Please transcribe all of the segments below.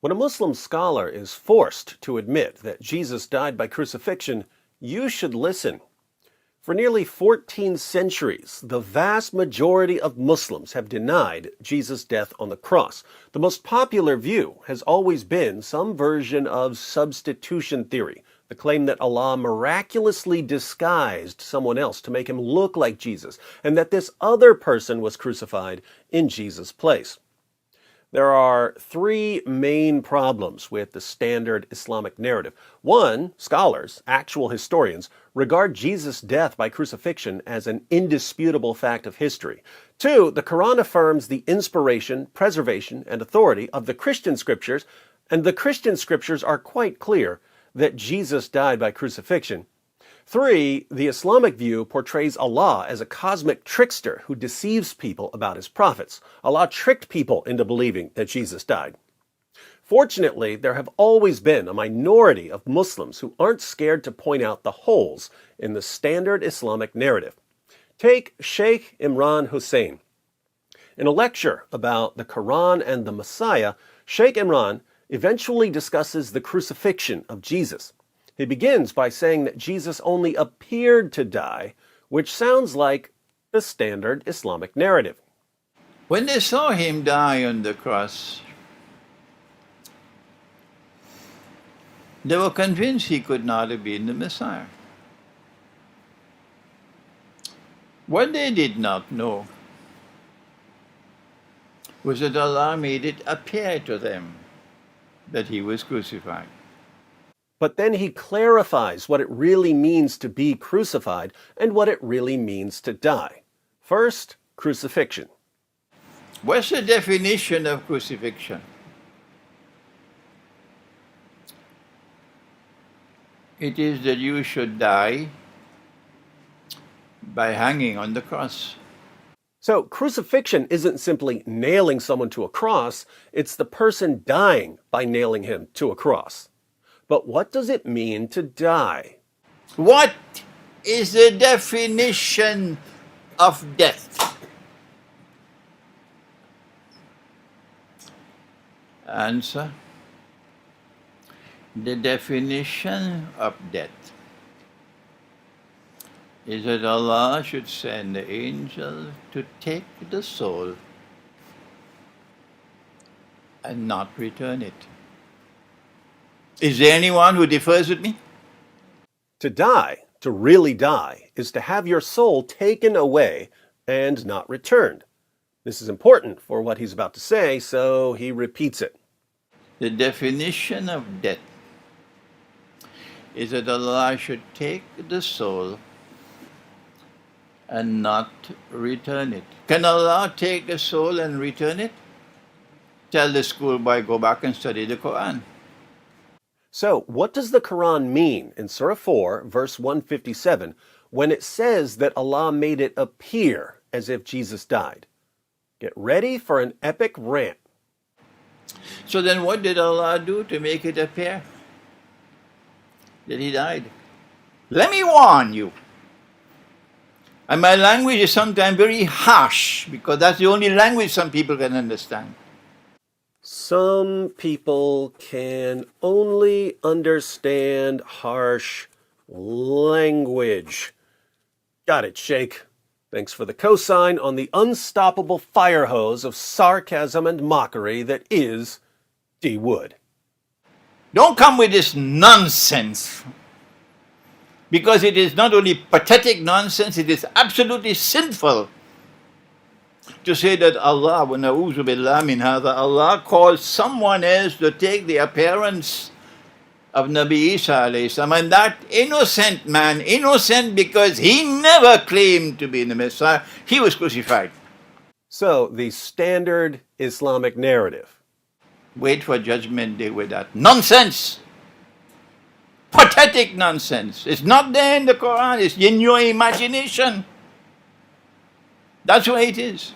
When a Muslim scholar is forced to admit that Jesus died by crucifixion, you should listen. For nearly 14 centuries, the vast majority of Muslims have denied Jesus' death on the cross. The most popular view has always been some version of substitution theory, the claim that Allah miraculously disguised someone else to make him look like Jesus, and that this other person was crucified in Jesus' place. There are three main problems with the standard Islamic narrative. One, scholars, actual historians, regard Jesus' death by crucifixion as an indisputable fact of history. Two, the Quran affirms the inspiration, preservation, and authority of the Christian scriptures, and the Christian scriptures are quite clear that Jesus died by crucifixion. Three, the Islamic view portrays Allah as a cosmic trickster who deceives people about his prophets. Allah tricked people into believing that Jesus died. Fortunately, there have always been a minority of Muslims who aren't scared to point out the holes in the standard Islamic narrative. Take Sheikh Imran Hosein. In a lecture about the Quran and the Messiah, Sheikh Imran eventually discusses the crucifixion of Jesus. He begins by saying that Jesus only appeared to die, which sounds like the standard Islamic narrative. When they saw him die on the cross, they were convinced he could not have been the Messiah. What they did not know was that Allah made it appear to them that he was crucified. But then he clarifies what it really means to be crucified and what it really means to die. First, crucifixion. What's the definition of crucifixion? It is that you should die by hanging on the cross. So crucifixion isn't simply nailing someone to a cross, it's the person dying by nailing him to a cross. But what does it mean to die? What is the definition of death? Answer. The definition of death is that Allah should send the angel to take the soul and not return it. Is there anyone who differs with me? To die, to really die, is to have your soul taken away and not returned. This is important for what he's about to say, so he repeats it. The definition of death is that Allah should take the soul and not return it. Can Allah take a soul and return it? Tell the schoolboy, go back and study the Quran. So, what does the Quran mean in Surah 4, verse 157, when it says that Allah made it appear as if Jesus died? Get ready for an epic rant. So then what did Allah do to make it appear that he died? Let me warn you. And my language is sometimes very harsh, because that's the only language some people can understand. Some people can only understand harsh language. Got it, Sheikh. Thanks for the cosign on the unstoppable fire hose of sarcasm and mockery that is D. Wood. Don't come with this nonsense, because it is not only pathetic nonsense, it is absolutely sinful to say that Allah, wa na'udhu billah min hadha, Allah calls someone else to take the appearance of Nabi Isa alayhi salam, and that innocent man, innocent because he never claimed to be the Messiah, he was crucified. So, the standard Islamic narrative. Wait for Judgment Day with that nonsense. Pathetic nonsense. It's not there in the Quran, it's in your imagination. That's why it is.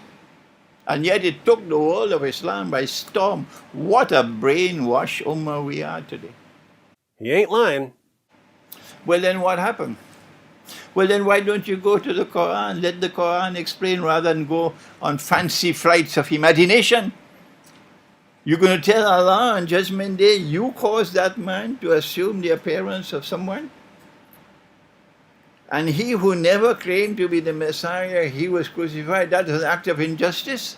And yet it took the world of Islam by storm. What a brainwashed ummah we are today. He ain't lying. Well, then what happened? Well, then why don't you go to the Quran? Let the Quran explain rather than go on fancy flights of imagination. You're going to tell Allah on Judgment Day, you caused that man to assume the appearance of someone? And he who never claimed to be the Messiah, he was crucified. That is an act of injustice.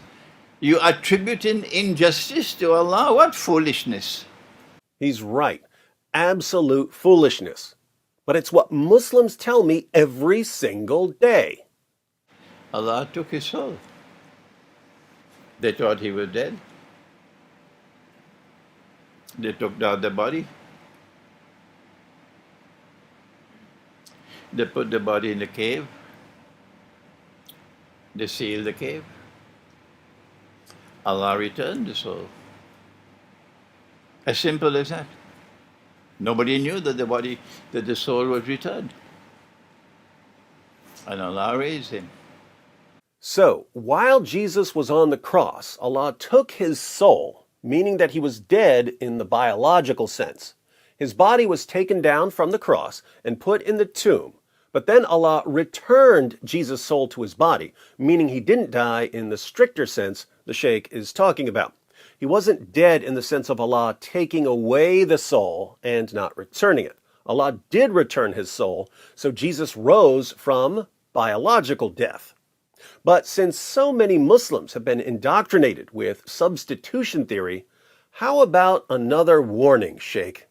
You attributing injustice to Allah? What foolishness. He's right. Absolute foolishness. But it's what Muslims tell me every single day. Allah took his soul. They thought he was dead. They took down the body. They put the body in the cave. They sealed the cave. Allah returned the soul. As simple as that. Nobody knew that the soul was returned. And Allah raised him. So, while Jesus was on the cross, Allah took his soul, meaning that he was dead in the biological sense. His body was taken down from the cross and put in the tomb, but then Allah returned Jesus' soul to his body, meaning he didn't die in the stricter sense the Sheikh is talking about. He wasn't dead in the sense of Allah taking away the soul and not returning it. Allah did return his soul, so Jesus rose from biological death. But since so many Muslims have been indoctrinated with substitution theory, how about another warning, Sheikh?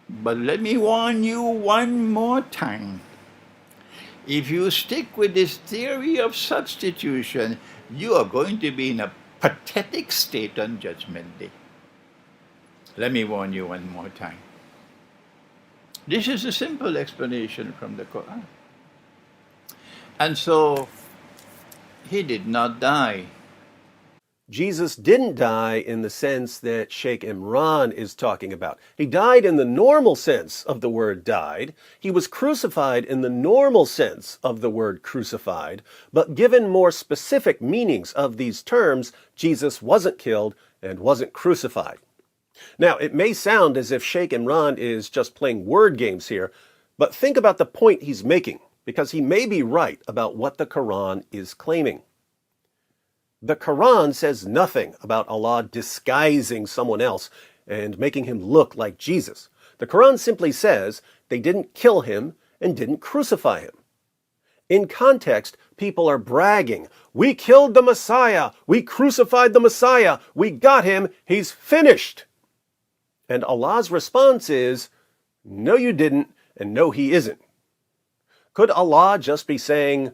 But let me warn you one more time. If you stick with this theory of substitution, you are going to be in a pathetic state on Judgment Day. Let me warn you one more time. This is a simple explanation from the Quran. And so, he did not die. Jesus didn't die in the sense that Sheikh Imran is talking about. He died in the normal sense of the word died. He was crucified in the normal sense of the word crucified. But given more specific meanings of these terms, Jesus wasn't killed and wasn't crucified. Now, it may sound as if Sheikh Imran is just playing word games here, but think about the point he's making, because he may be right about what the Quran is claiming. The Quran says nothing about Allah disguising someone else and making him look like Jesus. The Quran simply says they didn't kill him and didn't crucify him. In context, people are bragging, "We killed the Messiah, we crucified the Messiah, we got him, he's finished." And Allah's response is, "No, you didn't, and no, he isn't." Could Allah just be saying,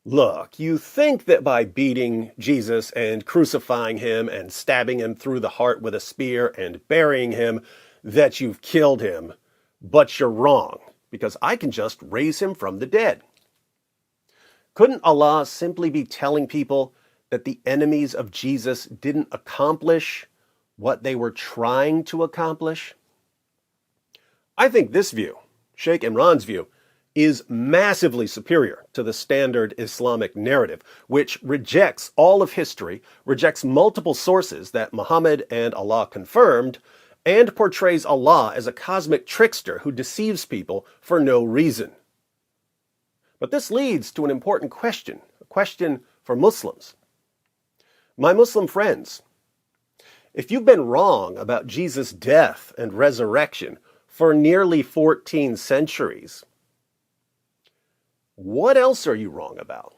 "Look, you think that by beating Jesus and crucifying him and stabbing him through the heart with a spear and burying him, that you've killed him, but you're wrong, because I can just raise him from the dead"? Couldn't Allah simply be telling people that the enemies of Jesus didn't accomplish what they were trying to accomplish? I think this view, Sheikh Imran's view, is massively superior to the standard Islamic narrative, which rejects all of history, rejects multiple sources that Muhammad and Allah confirmed, and portrays Allah as a cosmic trickster who deceives people for no reason. But this leads to an important question, a question for Muslims. My Muslim friends, if you've been wrong about Jesus' death and resurrection for nearly 14 centuries, what else are you wrong about?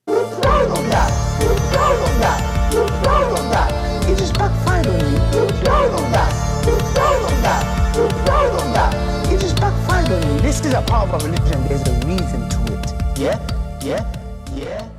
You're wrong on that. You're wrong on that. You're wrong on that. It just backfired on you. You're wrong on that. You're wrong on that. You're wrong on that. It just backfired on you. This is a part of our religion. There's a reason to it. Yeah?